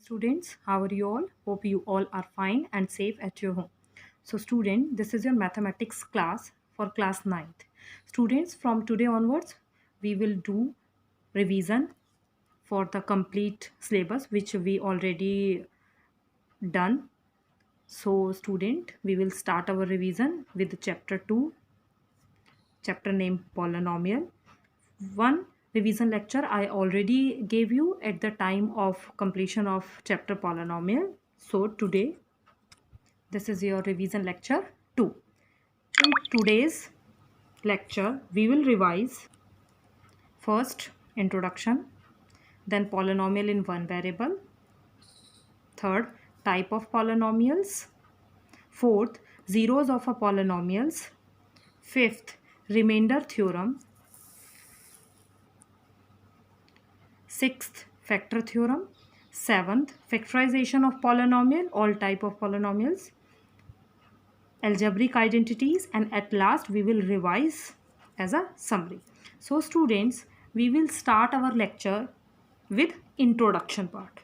Students, how are you all? Hope you all are fine and safe at your home. So student, this is your mathematics class for class ninth. Students, from today onwards, we will do revision for the complete syllabus which we already done. So student, we will start our revision with chapter 2, chapter name polynomial. One revision lecture I already gave you at the time of completion of chapter polynomial. So today this is your revision lecture 2. In today's lecture we will revise first introduction, then polynomial in one variable, third type of polynomials, fourth zeros of a polynomials, fifth remainder theorem, sixth factor theorem, seventh factorization of polynomial, all type of polynomials, algebraic identities, and at last we will revise as a summary. So students, we will start our lecture with introduction part.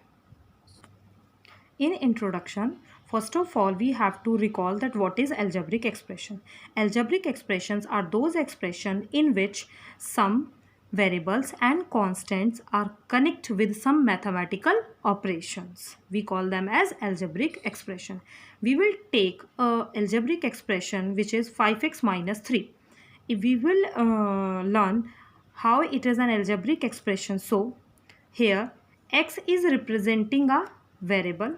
In introduction, first of all we have to recall that what is algebraic expression. Algebraic expressions are those expressions in which some variables and constants are connected with some mathematical operations. We call them as algebraic expression. We will take a algebraic expression which is 5x minus 3. If we will learn how it is an algebraic expression. So here x is representing a variable,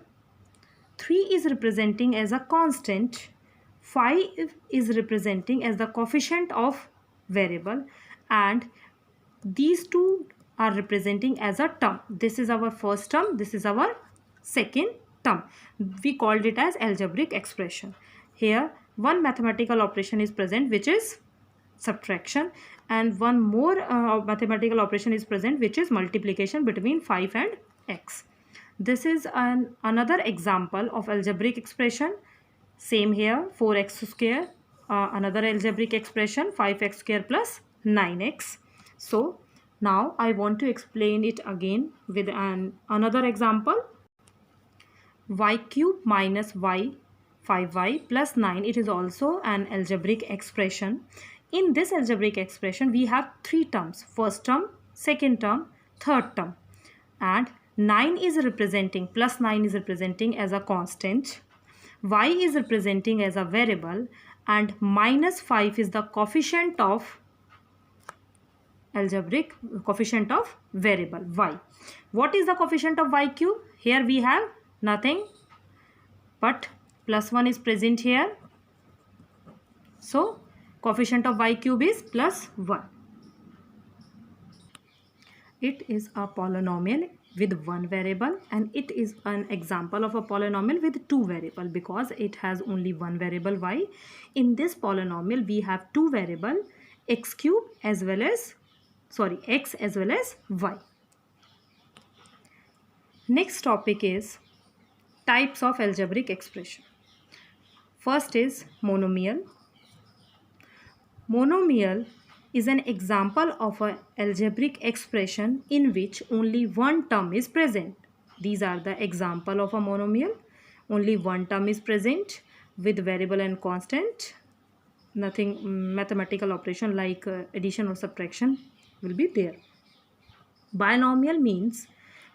3 is representing as a constant, 5 is representing as the coefficient of variable, and these two are representing as a term. This is our first term, this is our second term. We called it as algebraic expression. Here one mathematical operation is present which is subtraction, and one more mathematical operation is present which is multiplication between 5 and x. This is another example of algebraic expression. Same here, 4x square, another algebraic expression 5x square plus 9x. So now I want to explain it again with another example. Y cube minus y 5y plus 9, it is also an algebraic expression. In this algebraic expression we have three terms, first term, second term, third term, and 9 is representing, plus 9 is representing as a constant, y is representing as a variable, and minus 5 is the coefficient of algebraic coefficient of variable y. What is the coefficient of y cube? Here we have nothing but plus 1 is present here. So coefficient of y cube is plus 1. It is a polynomial with one variable, and it is an example of a polynomial with two variable because it has only one variable y. In this polynomial we have two variable, x cube as well as x as well as y. Next topic is types of algebraic expression. First is monomial. Monomial is an example of an algebraic expression in which only one term is present. These are the example of a monomial. Only one term is present with variable and constant. Nothing mathematical operation like addition or subtraction will be there. Binomial means,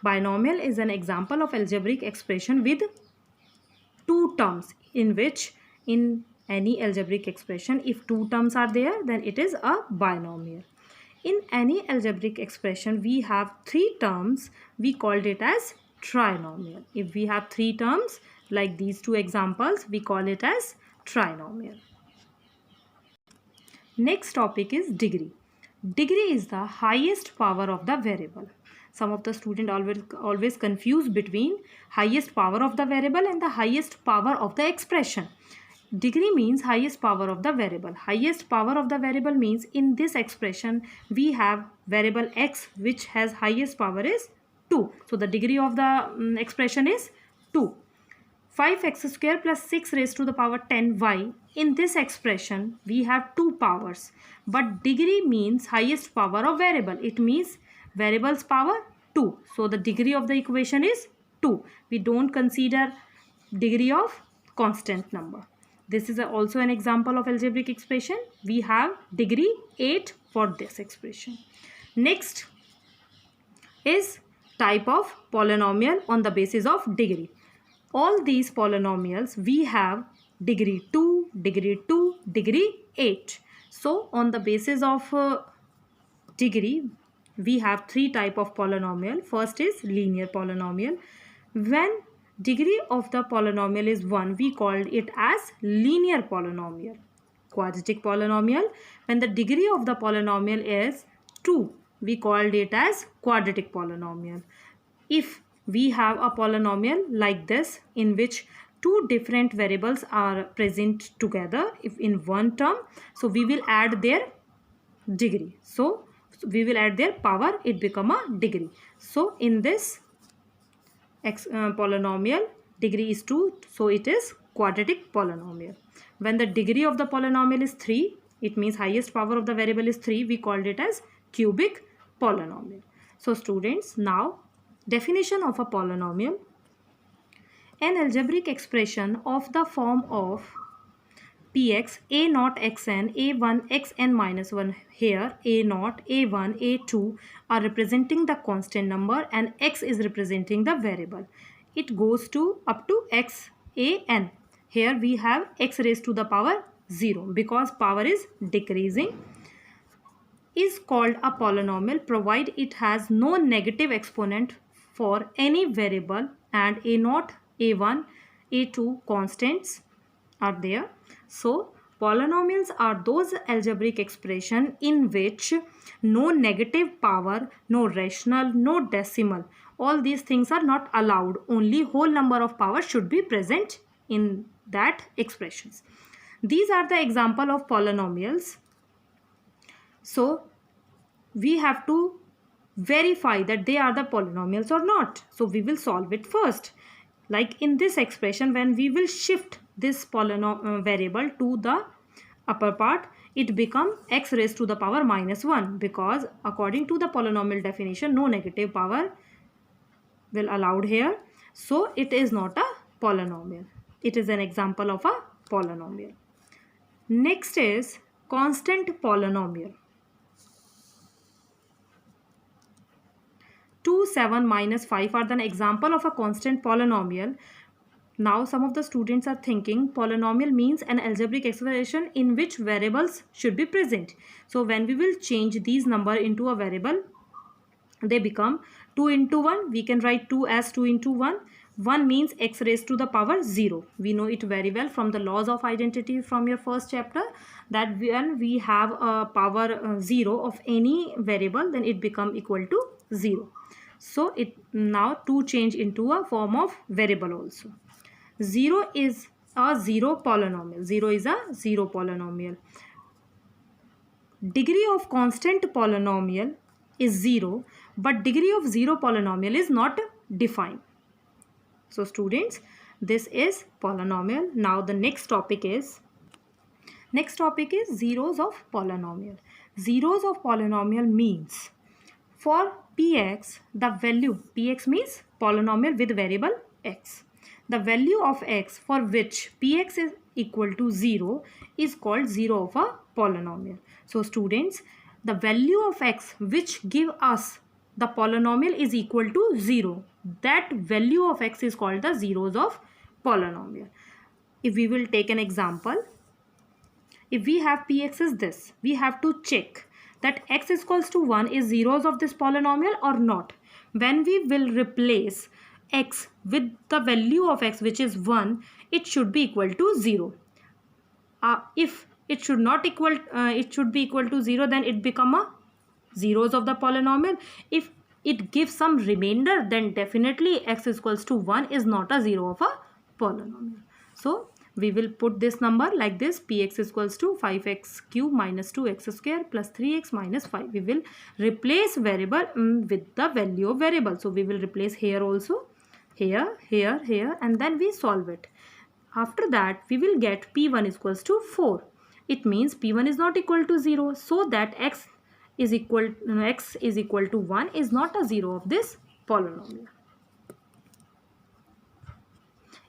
binomial is an example of algebraic expression with two terms, in which in any algebraic expression if two terms are there then it is a binomial. In any algebraic expression we have three terms, we called it as trinomial. If we have three terms like these two examples, we call it as trinomial. Next topic is degree. Degree is the highest power of the variable. Some of the students always confuse between highest power of the variable and the highest power of the expression. Degree means highest power of the variable. Highest power of the variable means in this expression we have variable x which has highest power is 2. So the degree of the expression is 2. 5x square plus 6 raised to the power 10y. In this expression we have two powers, but degree means highest power of variable. It means variable's power 2. So the degree of the equation is 2. We don't consider degree of constant number. This is also an example of algebraic expression. We have degree 8 for this expression. Next is type of polynomial on the basis of degree. All these polynomials we have degree 2, degree 2, degree 8. So on the basis of degree, we have three type of polynomial. First is linear polynomial. When degree of the polynomial is 1, we called it as linear polynomial. Quadratic polynomial, when the degree of the polynomial is 2, we called it as quadratic polynomial. If we have a polynomial like this in which two different variables are present together if in one term, so we will add their degree. So we will add their power, it become a degree. So in this polynomial degree is 2, so it is quadratic polynomial. When the degree of the polynomial is 3, it means highest power of the variable is 3, we called it as cubic polynomial. So students, now definition of a polynomial: an algebraic expression of the form of px a naught xn a1 xn minus 1. Here a naught, a1, a2 are representing the constant number and x is representing the variable. It goes to up to x a n. Here we have x raised to the power 0 because power is decreasing. Is called a polynomial provided it has no negative exponent for any variable and a naught, a1, a2 constants are there. So polynomials are those algebraic expression in which no negative power, no rational, no decimal, all these things are not allowed. Only whole number of power should be present in that expressions. These are the example of polynomials. So we have to verify that they are the polynomials or not. So we will solve it first. Like in this expression, when we will shift this variable to the upper part, it become x raised to the power minus 1 because according to the polynomial definition, no negative power will allowed here. So it is not a polynomial. It is an example of a polynomial. Next is constant polynomial. 2, 7, minus 5 are the example of a constant polynomial. Now some of the students are thinking polynomial means an algebraic expression in which variables should be present. So when we will change these number into a variable, they become 2 into 1. We can write 2 as 2 into 1. 1 means x raised to the power 0. We know it very well from the laws of identity from your first chapter, that when we have a power 0 of any variable, then it become equal to 0. So it now 2 change into a form of variable also. 0 is a 0 polynomial. 0 is a 0 polynomial. Degree of constant polynomial is 0, but degree of 0 polynomial is not defined. So students, this is polynomial. Now the next topic is zeros of polynomial. Zeros of polynomial means for px, the value, px means polynomial with variable x. The value of x for which px is equal to 0 is called zero of a polynomial. So students, the value of x which give us the polynomial is equal to 0. That value of x is called the zeros of polynomial. If we will take an example, if we have px is this, we have to check that x is equals to 1 is zeros of this polynomial or not. When we will replace x with the value of x which is 1, it should be equal to 0. If it should not equal, it should be equal to 0, then it become a zeros of the polynomial. If it gives some remainder, then definitely x is equals to 1 is not a 0 of a polynomial. So we will put this number like this: px is equals to 5x cube minus 2x square plus 3x minus 5. We will replace variable with the value of variable. So we will replace here also, here, here, here, and then we solve it. After that we will get p1 is equals to 4. It means p1 is not equal to 0, so that x is equal to 1 is not a 0 of this polynomial.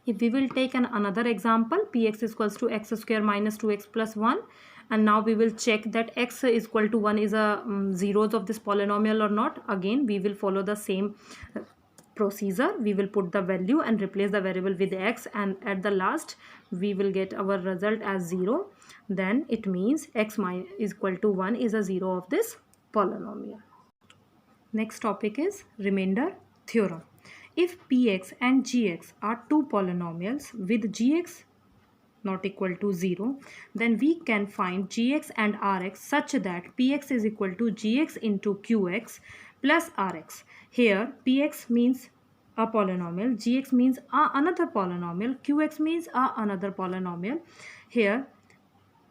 If we will take another example, px is equals to x square minus 2x plus 1, and now we will check that x is equal to 1 is a zeros of this polynomial or not. Again we will follow the same procedure. We will put the value and replace the variable with x, and at the last we will get our result as 0. Then it means x is equal to 1 is a 0 of this polynomial. Next topic is remainder theorem. If px and gx are two polynomials with gx not equal to 0, then we can find gx and rx such that px is equal to gx into qx plus rx. Here px means a polynomial, gx means another polynomial, qx means another polynomial. Here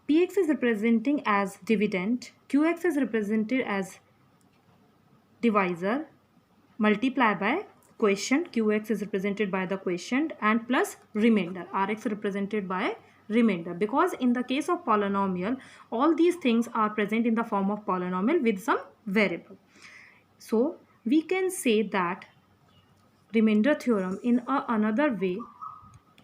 px is representing as dividend, qx is represented as divisor, multiply by quotient, qx is represented by the quotient, and plus remainder, rx represented by remainder. Because in the case of polynomial, all these things are present in the form of polynomial with some variable. So we can say that remainder theorem in another way.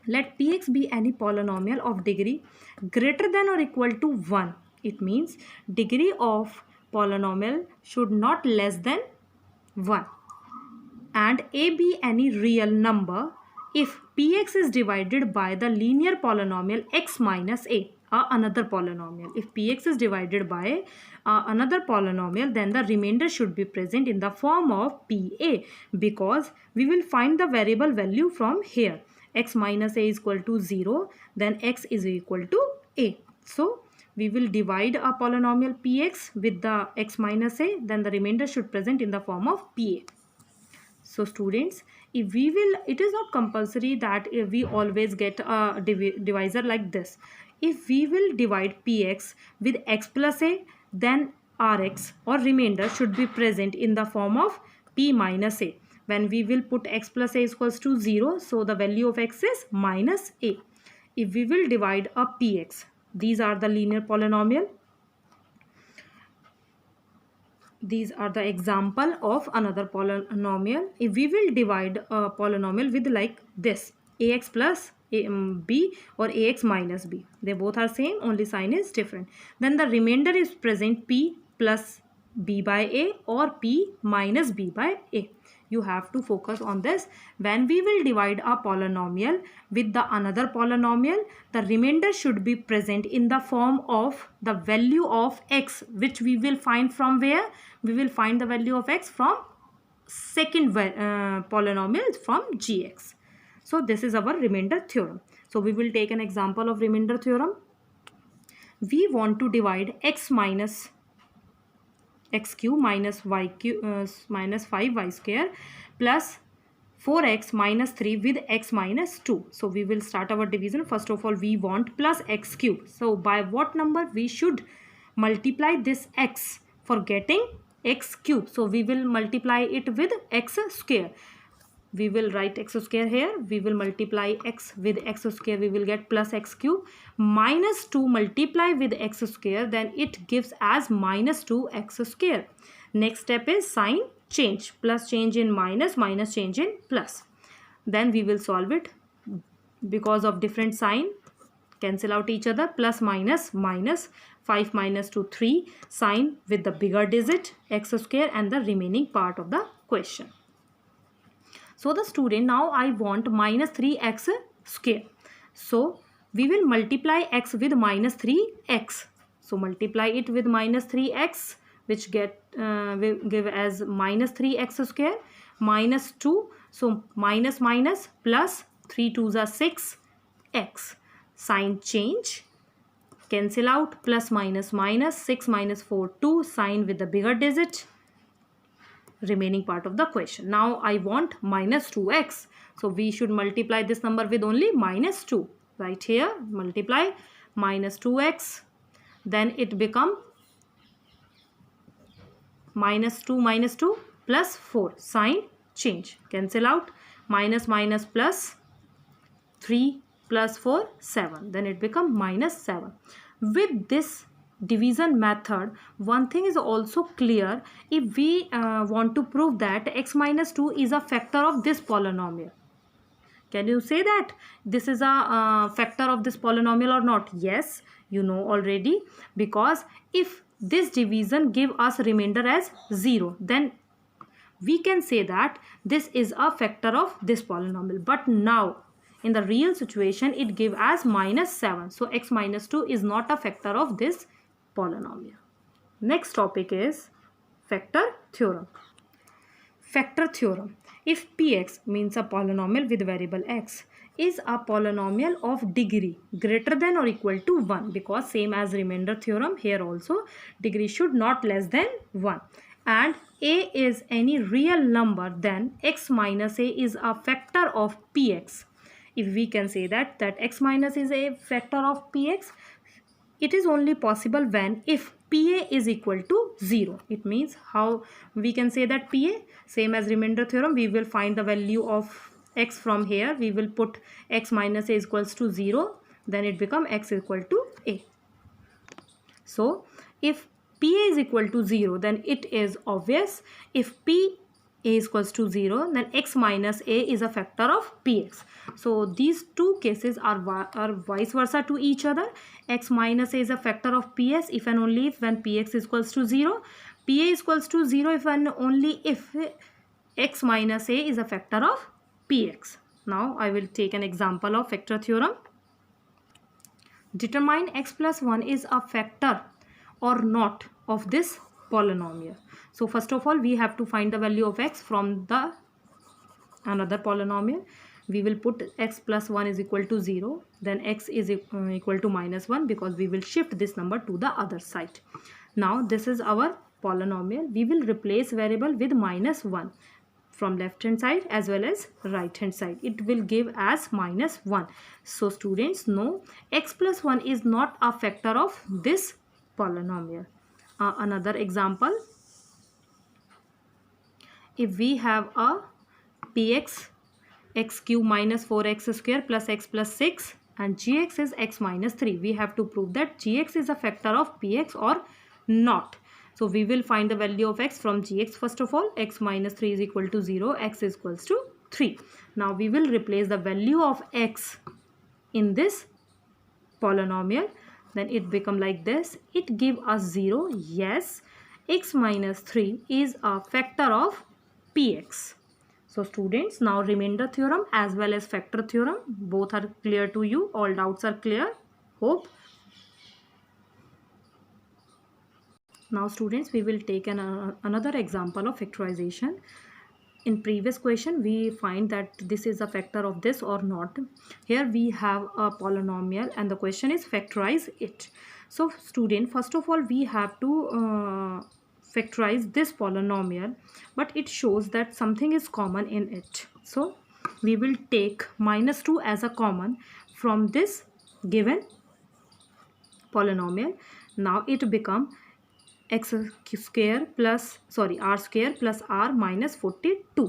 Let px be any polynomial of degree greater than or equal to 1. It means degree of polynomial should not less than 1, and a be any real number if px is divided by the linear polynomial x minus a, another polynomial. If px is divided by another polynomial, then the remainder should be present in the form of pa, because we will find the variable value from here. X minus a is equal to 0, then x is equal to a. So we will divide a polynomial px with the x minus a, then the remainder should present in the form of pa. So students, if we will, it is not compulsory that if we always get a divisor like this. If we will divide px with x plus a, then rx or remainder should be present in the form of p minus a. When we will put x plus a is equals to 0, so the value of x is minus a. If we will divide a px, these are the linear polynomial. These are the example of another polynomial. If we will divide a polynomial with like this, ax plus b or ax minus b, they both are same, only sign is different, then the remainder is present p plus b by a or p minus b by a. You have to focus on this. When we will divide a polynomial with the another polynomial, the remainder should be present in the form of the value of x, which we will find from where? We will find the value of x from second polynomial from gx. So this is our remainder theorem. So we will take an example of remainder theorem. We want to divide x minus x cube minus y cube minus 5y square plus 4x minus 3 with x minus 2. So we will start our division. First of all, we want plus x cube. So by what number we should multiply this x for getting x cube? So we will multiply it with x square. We will write x square here. We will multiply x with x square. We will get plus x cube minus 2 multiply with x square. Then it gives as minus 2x square. Next step is sign change. Plus change in minus, minus change in plus. Then we will solve it. Because of different sign, cancel out each other. Plus minus minus. 5 minus 2 3. Sign with the bigger digit x square and the remaining part of the question. So the student, now I want minus 3x square. So we will multiply x with minus 3x. So multiply it with minus 3x, which will give as minus 3x square minus 2. So minus minus plus 3 2s are 6x. Sign change. Cancel out plus minus minus 6 minus 4 2. Sign with the bigger digit. Remaining part of the question. Now I want minus 2x. So we should multiply this number with only minus 2. Right here, multiply minus 2x. Then it become minus 2 plus 4. Sign change. Cancel out. Minus minus plus 3 plus 4, 7. Then it become minus 7. With this division method, one thing is also clear. If we want to prove that x minus 2 is a factor of this polynomial, Can you say that this is a factor of this polynomial or not? Yes, you know already, because if this division give us remainder as 0, then we can say that this is a factor of this polynomial. But now in the real situation it give as -7. So x minus 2 is not a factor of this polynomial. Next topic is factor theorem. Factor theorem. If px means a polynomial with variable x is a polynomial of degree greater than or equal to 1, because same as remainder theorem, here also degree should not less than 1, and a is any real number, then x minus a is a factor of px. If we can say that x minus is a factor of px, it is only possible when if PA is equal to 0. It means how we can say that PA, same as remainder theorem, we will find the value of x from here. We will put x minus a is equals to 0. Then it become x equal to a. So if PA is equal to 0, then it is obvious. If P a is equals to 0, then x minus a is a factor of px. So these two cases are vice versa to each other. X minus a is a factor of ps if and only if when px is equals to 0. Pa is equals to 0 if and only if x minus a is a factor of px. Now I will take an example of factor theorem. Determine x plus 1 is a factor or not of this polynomial. So first of all we have to find the value of x from the another polynomial. We will put x plus 1 is equal to 0, then x is equal to -1, because we will shift this number to the other side. Now this is our polynomial. We will replace variable with -1 from left hand side as well as right hand side. It will give as -1. So students know x plus 1 is not a factor of this polynomial. Another example, if we have a px x cube minus 4x square plus x plus 6 and gx is x minus 3, we have to prove that gx is a factor of px or not. So we will find the value of x from gx. First of all, x minus 3 is equal to 0, x is equals to 3. Now we will replace the value of x in this polynomial. Then it become like this. It give us 0. Yes, x minus 3 is a factor of px. So students, now remainder theorem as well as factor theorem, both are clear to you. All doubts are clear, hope. Now students, we will take another example of factorization. In previous question we find that this is a factor of this or not. Here we have a polynomial and the question is factorize it. So student, first of all we have to factorize this polynomial, but it shows that something is common in it. So we will take -2 as a common from this given polynomial. Now it become r square plus r minus 42.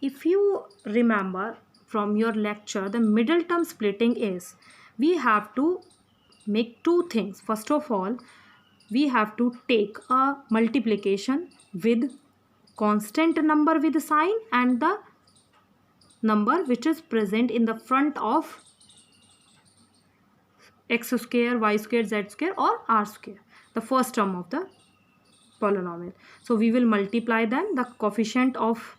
If you remember from your lecture, the middle term splitting is we have to make two things. First of all, we have to take a multiplication with constant number with sign and the number which is present in the front of x square, y square, z square or r square, the first term of the polynomial. So we will multiply them, the coefficient of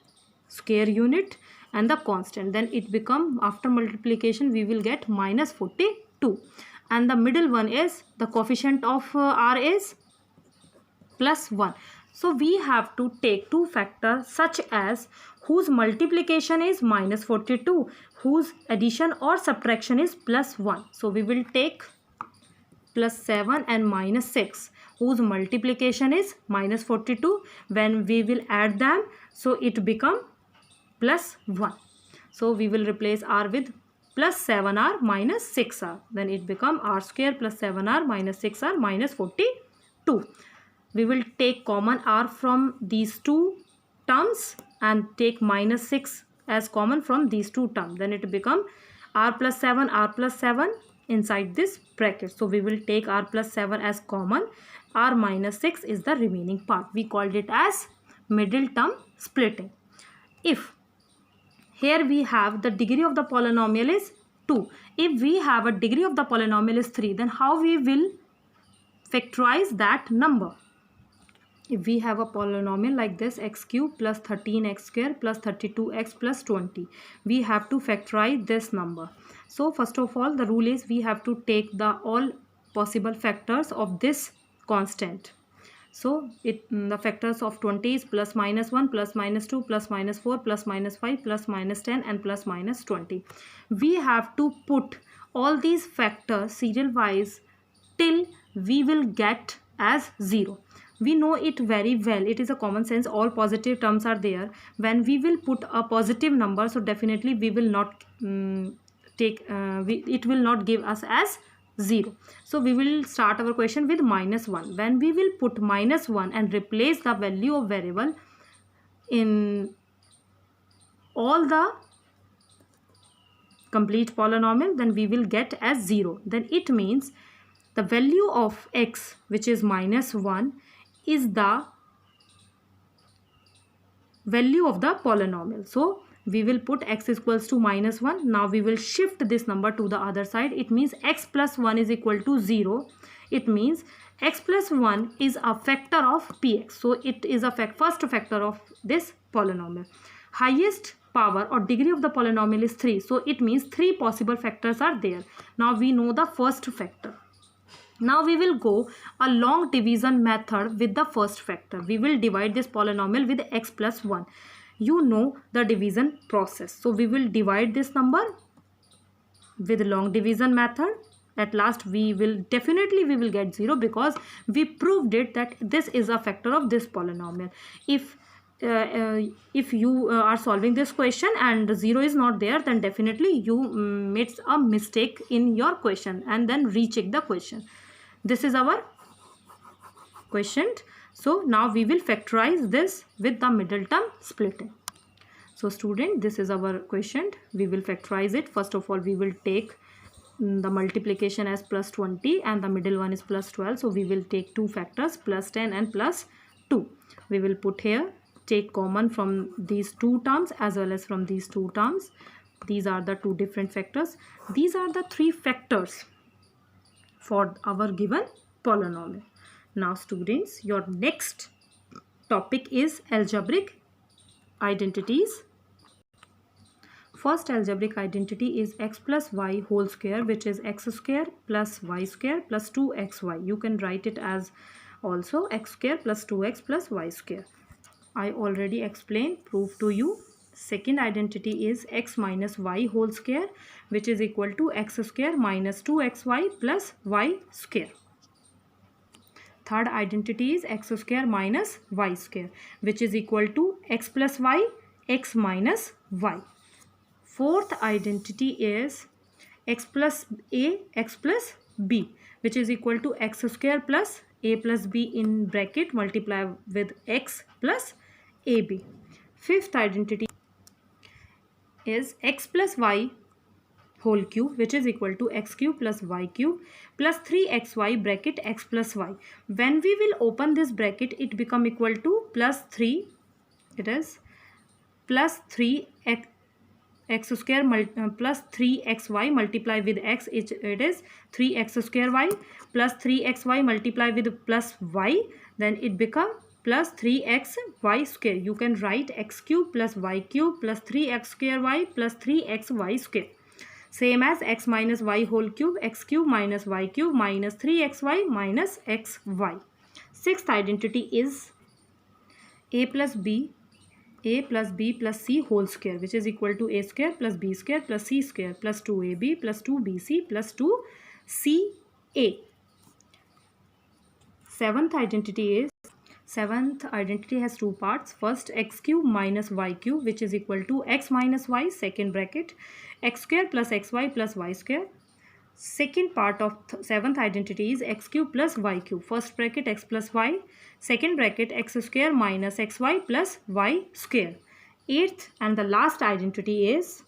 square unit and the constant. Then it become, after multiplication we will get minus 42, and the middle one is the coefficient of r is plus 1. So we have to take two factors such as whose multiplication is minus 42, whose addition or subtraction is plus 1. So we will take plus 7 and minus 6, whose multiplication is minus 42. When we will add them, so it become plus 1. So we will replace r with plus 7r minus 6r. Then it become r square plus 7r minus 6r minus 42. We will take common r from these two terms and take minus 6 as common from these two terms. Then it become r plus 7 inside this bracket. So we will take r plus 7 as common. R minus 6 is the remaining part. We called it as middle term splitting. If Here we have the degree of the polynomial is 2. If we have a degree of the polynomial is 3, then how we will factorize that number? If we have a polynomial like this, x cube plus 13x square plus 32x plus 20, we have to factorize this number. So first of all, the rule is we have to take the all possible factors of this constant. So the factors of 20 is plus minus 1, plus minus 2, plus minus 4, plus minus 5, plus minus 10 and plus minus 20. We have to put all these factors serial wise till we will get as 0. We know it very well. It is a common sense. All positive terms are there. When we will put a positive number, so definitely we will not it will not give us as 0. So we will start our question with minus 1. When we will put minus 1 and replace the value of variable in all the complete polynomial, then we will get as 0. Then it means the value of x, which is minus 1, is the value of the polynomial. So we will put x is equals to minus 1. Now we will shift this number to the other side. It means x plus 1 is equal to 0. It means x plus 1 is a factor of px. So it is a first factor of this polynomial. Highest power or degree of the polynomial is 3. So it means 3 possible factors are there. Now we know the first factor. Now we will go a long division method with the first factor. We will divide this polynomial with x plus 1. You know the division process. So we will divide this number with long division method. At last we will get 0 because we proved it that this is a factor of this polynomial. If you are solving this question and 0 is not there, then definitely you made a mistake in your question and then recheck the question. This is our question. So now we will factorize this with the middle term splitting. So student, this is our question. We will factorize it. First of all, we will take the multiplication as plus 20 and the middle one is plus 12. So we will take two factors, plus 10 and plus 2. We will put here, take common from these two terms as well as from these two terms. These are the two different factors. These are the three factors for our given polynomial. Now students, your next topic is algebraic identities. First algebraic identity is x plus y whole square, which is x square plus y square plus 2xy. You can write it as also x square plus 2x plus y square. I already explained, proved to you. Second identity is x minus y whole square, which is equal to x square minus 2xy plus y square. Third identity is x square minus y square, which is equal to x plus y, x minus y. Fourth identity is x plus a, x plus b, which is equal to x square plus a plus b in bracket multiply with x plus ab. Fifth identity is x plus y whole cube, which is equal to x cube plus y cube plus 3xy bracket x plus y. When we will open this bracket, it become equal to plus 3. It is plus 3 x square plus 3xy multiply with x. It is 3x square y plus 3xy multiply with plus y. Then it become plus 3xy square. You can write x cube plus y cube plus 3x square y plus 3xy square. Same as x minus y whole cube, x cube minus y cube minus 3xy minus xy. Sixth identity is a plus b plus c whole square, which is equal to a square plus b square plus c square plus 2ab plus 2bc plus 2ca. Seventh identity has two parts. First, x cube minus y cube, which is equal to x minus y, second bracket, x square plus xy plus y square. Second part of seventh identity is x cube plus y cube. First bracket x plus y, second bracket x square minus xy plus y square. Eighth and the last identity is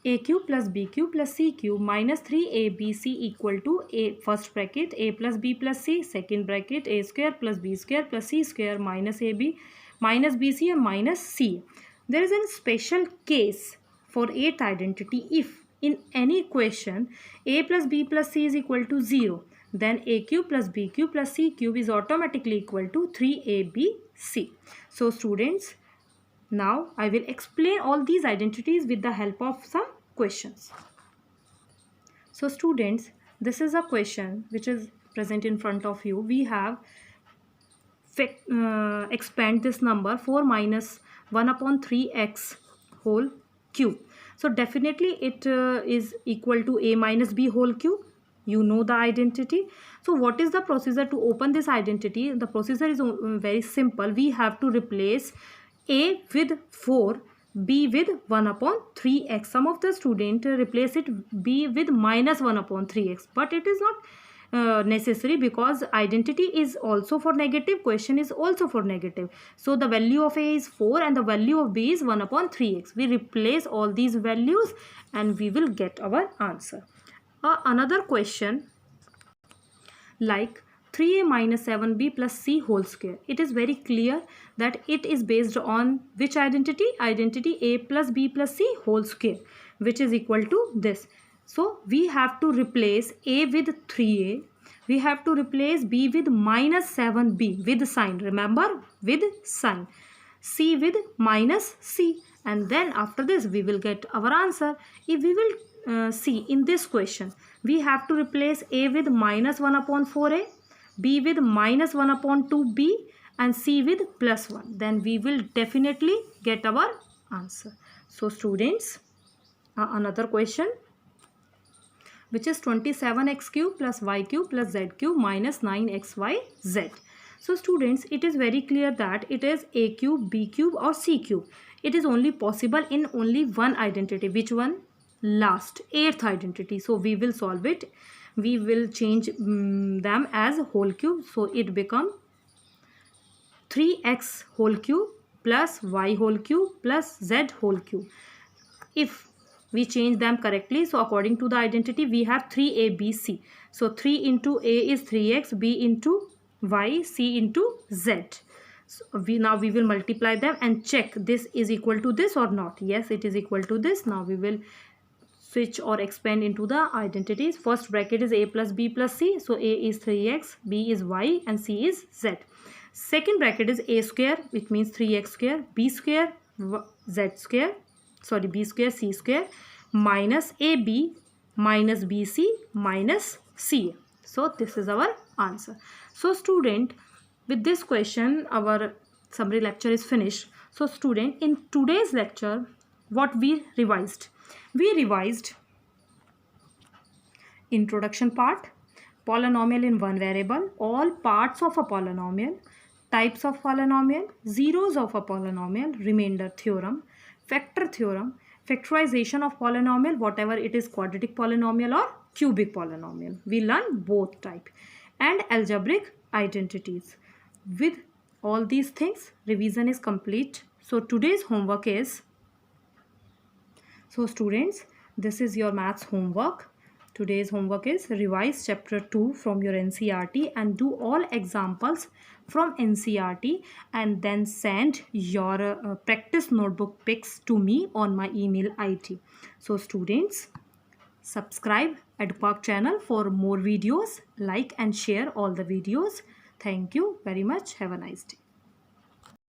a cube plus b cube plus c cube minus 3abc equal to a first bracket a plus b plus c, second bracket a square plus b square plus c square minus ab minus bc and minus c. There is a special case for eighth identity. If in any equation a plus b plus c is equal to 0, then a cube plus b cube plus c cube is automatically equal to 3abc. So students, now I will explain all these identities with the help of some questions. So students, this is a question which is present in front of you. We have expand this number 4 minus 1 upon 3x whole cube. So definitely it is equal to a minus b whole cube. You know the identity. So what is the procedure to open this identity? The procedure is very simple. We have to replace a with 4, b with 1 upon 3x. Some of the student replace it b with minus 1 upon 3x, but it is not necessary, because identity is also for negative, question is also for negative. So the value of a is 4 and the value of b is 1 upon 3x. We replace all these values and we will get our answer. Another question like 3a minus 7b plus c whole square. It is very clear that it is based on which identity? Identity a plus b plus c whole square, which is equal to this. So we have to replace a with 3a. We have to replace b with minus 7b with sign. Remember, with sign. C with minus c. And then after this we will get our answer. If we will see in this question, we have to replace a with minus 1 upon 4a, b with minus 1 upon 2b and c with plus 1. Then we will definitely get our answer. So students, another question, which is 27x cube plus y cube plus z cube minus 9xyz. So students, it is very clear that it is a cube, b cube or c cube. It is only possible in only one identity. Which one? Last, eighth identity. So we will solve it. We will change them as whole cube. So it become 3x whole cube plus y whole cube plus z whole cube. If we change them correctly, so according to the identity we have 3abc. So 3 into a is 3x, b into y, c into z. So now we will multiply them and check this is equal to this or not. Yes, it is equal to this. Now we will switch or expand into the identities. First bracket is a plus b plus c. So a is 3x, b is y and c is z. Second bracket is a square, which means 3x square, b square, z square, sorry, b square, c square, minus ab minus bc minus ca. So this is our answer. So student, with this question our summary lecture is finished. So student, in today's lecture what we revised? We revised introduction part, polynomial in one variable, all parts of a polynomial, types of polynomial, zeros of a polynomial, remainder theorem, factor theorem, factorization of polynomial, whatever it is, quadratic polynomial or cubic polynomial. We learn both type, and algebraic identities. With all these things, revision is complete. So today's homework is, so students, this is your maths homework. Today's homework is revise chapter 2 from your NCERT and do all examples from NCERT and then send your practice notebook pics to me on my email ID. So students, subscribe EduPark channel for more videos, like and share all the videos. Thank you very much. Have a nice day.